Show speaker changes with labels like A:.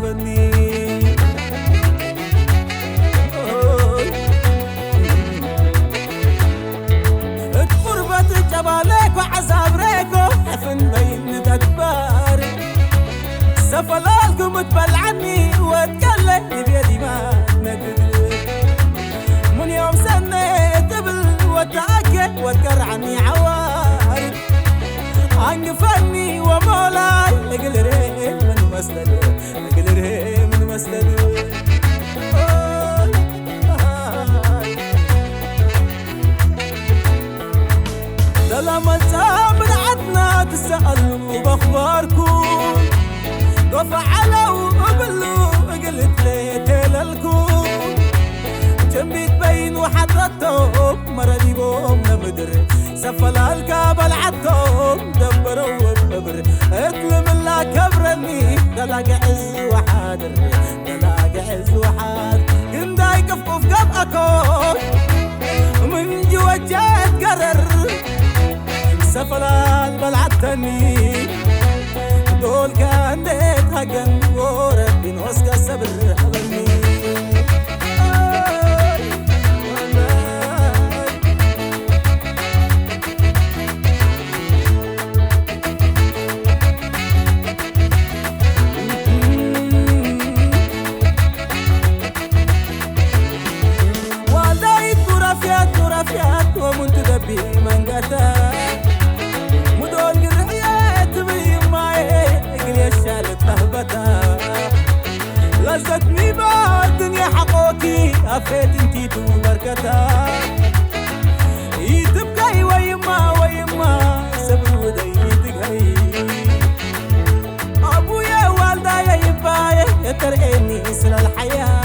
A: هبني قربة جبالك وعذاب ريكو حفن بين تكبار سفلالكم تبلعني وتكلم بيدي ما ندري من يوم سنيت بل وتأكد وتكر عني عوارض عنقفني ومولاي اقلري من مسلد اقلري من مسلد لما تسامر عدنا تسألوا بأخباركم وفعلوا وقبلوا قلت لي تلالكم جنبي تبين وحضرتهم مرضي بهم نمدر سفل الكابل عدتهم دبروا ببر اطلب الله كبرني دلاق عز وحادر دلاق عز وحادر كندا يقفوا في قبقكم من جوا جيت قرر سفلال بلعتني دول كان ديت هجن وربي نوسك السبر حضني والدايت مرافيات ومنتدبي من قتل لزتني بالدنيا حقوكي أفيت انتي بركتها يتبقى ويما سبر وديتك هاي أبويا والدايا يبايا يترقيني سل الحياة